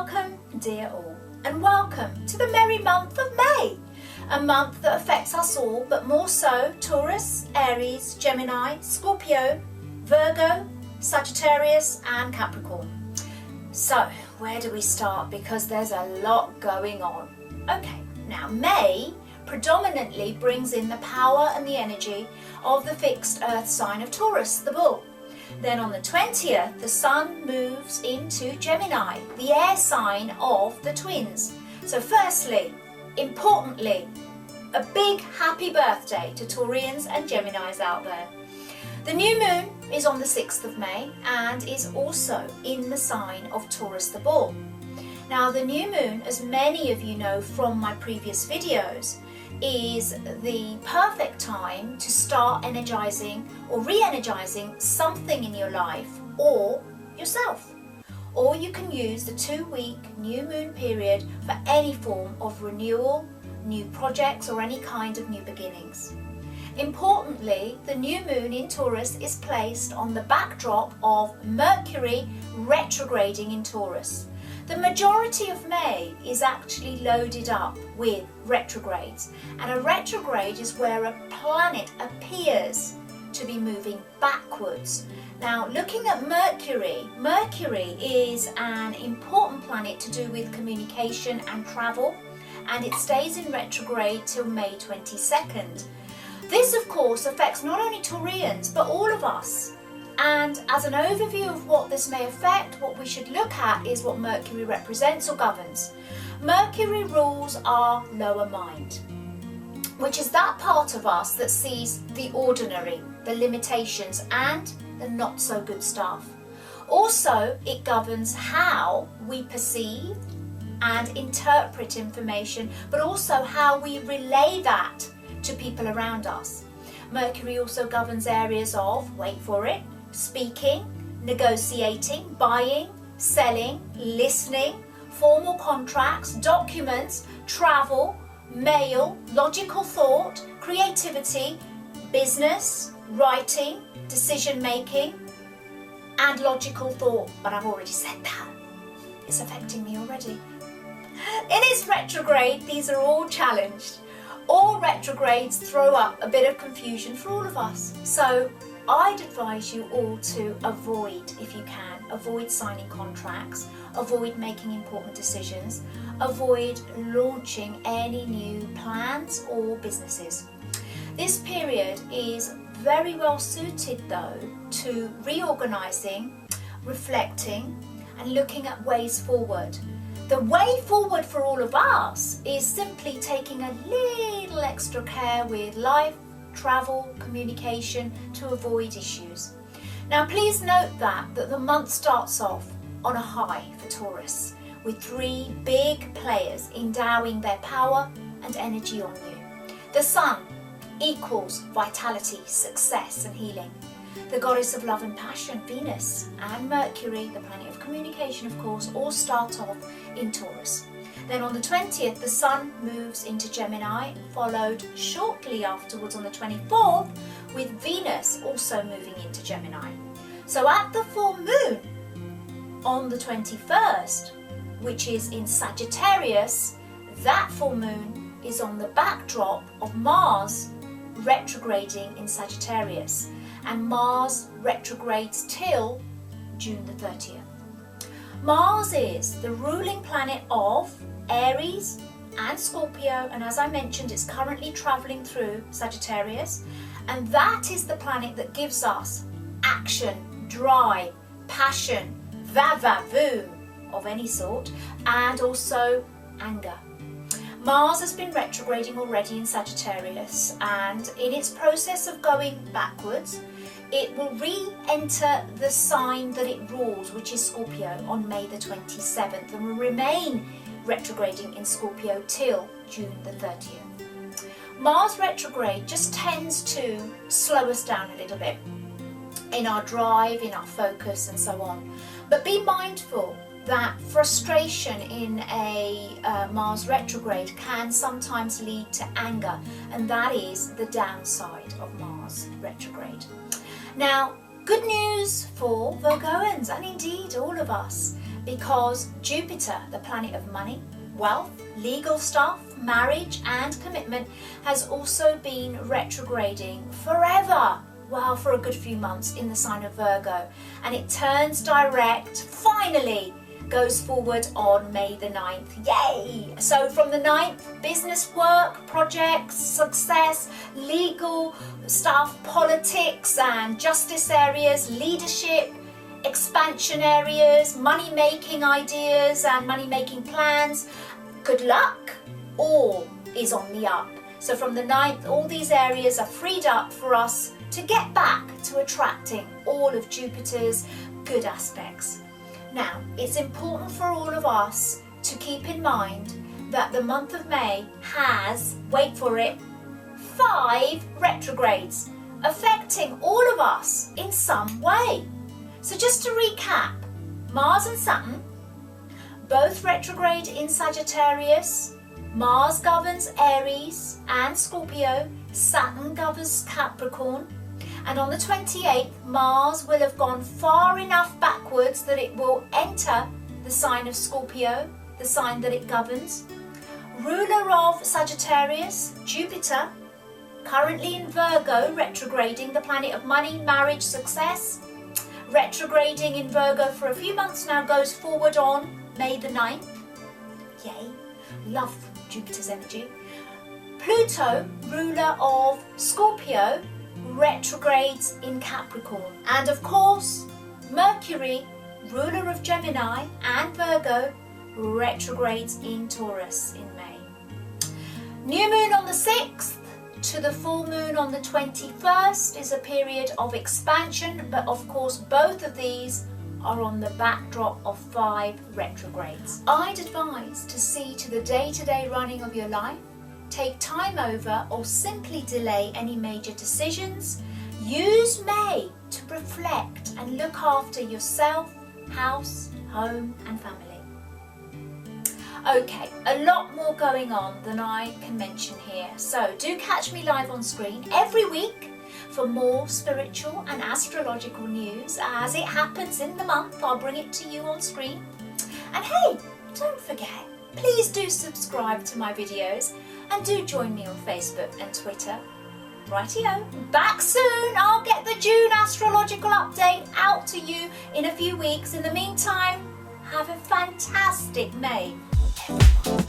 Welcome, dear all, and welcome to the merry month of May, a month that affects us all, but more so Taurus, Aries, Gemini, Scorpio, Virgo, Sagittarius and Capricorn. So, where do we start? Because there's a lot going on. Okay, now May predominantly brings in the power and the energy of the fixed earth sign of Taurus, the bull. Then on the 20th, the sun moves into Gemini, the air sign of the twins. So firstly, importantly, a big happy birthday to Taurians and Geminis out there. The new moon is on the 6th of May and is also in the sign of Taurus the bull. Now the new moon, as many of you know from my previous videos, is the perfect time to start energizing or re-energizing something in your life or yourself. Or you can use the 2-week new moon period for any form of renewal, new projects or any kind of new beginnings. Importantly, the new moon in Taurus is placed on the backdrop of Mercury retrograding in Taurus. The majority of May is actually loaded up with retrogrades, and a retrograde is where a planet appears to be moving backwards. Now, looking at Mercury, Mercury is an important planet to do with communication and travel, and it stays in retrograde till May 22nd. This, of course, affects not only Taurians, but all of us. And as an overview of what this may affect, what we should look at is what Mercury represents or governs. Mercury rules our lower mind, which is that part of us that sees the ordinary, the limitations, and the not so good stuff. Also, it governs how we perceive and interpret information, but also how we relay that to people around us. Mercury also governs areas of, wait for it, speaking, negotiating, buying, selling, listening, formal contracts, documents, travel, mail, logical thought, creativity, business, writing, decision making, and logical thought. But I've already said that. It's affecting me already. In its retrograde, these are all challenged. All retrogrades throw up a bit of confusion for all of us. So I'd advise you all to avoid, if you can, avoid signing contracts, avoid making important decisions, avoid launching any new plans or businesses. This period is very well suited though to reorganising, reflecting and looking at ways forward. The way forward for all of us is simply taking a little extra care with life, travel, communication to avoid issues. Now please note that the month starts off on a high for Taurus, with 3 big players endowing their power and energy on you. The sun equals vitality, success and healing. The goddess of love and passion, Venus, and Mercury, the planet of communication of course, all start off in Taurus. Then on the 20th, the sun moves into Gemini, followed shortly afterwards on the 24th with Venus also moving into Gemini. So at the full moon on the 21st, which is in Sagittarius, that full moon is on the backdrop of Mars retrograding in Sagittarius. And Mars retrogrades till June the 30th. Mars is the ruling planet of Aries and Scorpio, and as I mentioned, it's currently travelling through Sagittarius, and that is the planet that gives us action, drive, passion, va-va-voom of any sort, and also anger. Mars has been retrograding already in Sagittarius, and in its process of going backwards, it will re-enter the sign that it rules, which is Scorpio, on May the 27th, and will remain retrograding in Scorpio till June the 30th. Mars retrograde just tends to slow us down a little bit in our drive, in our focus and so on. But be mindful that frustration in a Mars retrograde can sometimes lead to anger, and that is the downside of Mars retrograde. Now, good news for Virgoans, and indeed all of us. because Jupiter, the planet of money, wealth, legal stuff, marriage and commitment, has also been retrograding forever. Well, for a good few months in the sign of Virgo, and it turns direct, finally goes forward on May the 9th. Yay! So from the 9th, business work, projects, success, legal stuff, politics and justice areas, leadership, expansion areas, money making ideas and money making plans. Good luck, all is on the up. So from the 9th, all these areas are freed up for us to get back to attracting all of Jupiter's good aspects. Now, it's important for all of us to keep in mind that the month of May has, wait for it, 5 retrogrades affecting all of us in some way. So just to recap, Mars and Saturn, both retrograde in Sagittarius. Mars governs Aries and Scorpio, Saturn governs Capricorn. And on the 28th, Mars will have gone far enough backwards that it will enter the sign of Scorpio, the sign that it governs. Ruler of Sagittarius, Jupiter, currently in Virgo, retrograding, the planet of money, marriage, success. Retrograding in Virgo for a few months now, goes forward on May the 9th. Yay, love Jupiter's energy. Pluto, ruler of Scorpio, retrogrades in Capricorn. And of course, Mercury, ruler of Gemini and Virgo, retrogrades in Taurus in May. New moon on the 6th to the full moon on the 21st is a period of expansion, but of course both of these are on the backdrop of 5 retrogrades. I'd advise to see to the day-to-day running of your life, take time over or simply delay any major decisions. Use May to reflect and look after yourself, house, home and family. Okay, a lot more going on than I can mention here, so do catch me live on screen every week for more spiritual and astrological news. As it happens in the month, I'll bring it to you on screen. And hey, don't forget, please do subscribe to my videos and do join me on Facebook and Twitter. Rightio, back soon. I'll get the June astrological update out to you in a few weeks. In the meantime, have a fantastic May, everyone.